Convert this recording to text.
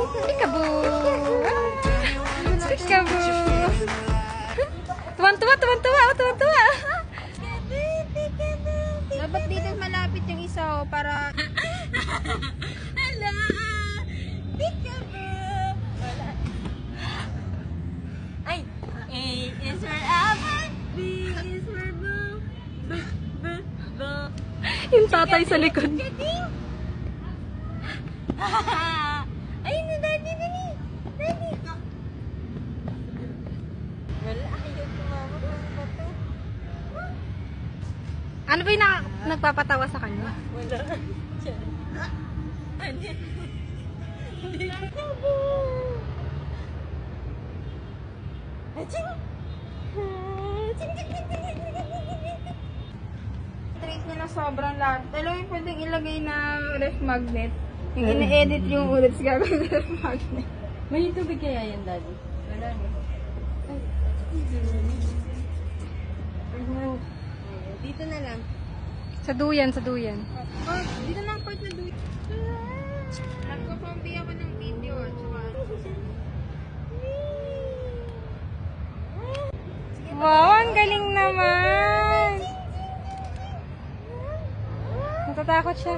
Peekaboo! Peekaboo! Tuwan-tuwa, tuwan-tuwa, oh, tuwan-tuwa! Dapat dito malapit yung isa, oh, para... Hello! Peekaboo! Ay! A is for apple, B is for boo, B, B, boo. Yung tatay sa likod. Ay, na daddy, dali! Daddy! Wala, ayaw tumama pa ba to? Ano ba yung nagpapatawa sa kanya? Wala. Ano? Hindi ka po. Trace niya na sobrang lahat. Alam mo, pwedeng ilagay na ref magnet. Yung ina-edit yung ulit gagawin na ref magnet. May tubig kaya yan, daddy? Wala na. Dito na lang. Sa duyan, sa duyan. Oh, dito na ang part na duit. Nagko-combi ako ng video at saka... Wow, ang galing naman! Natatakot siya.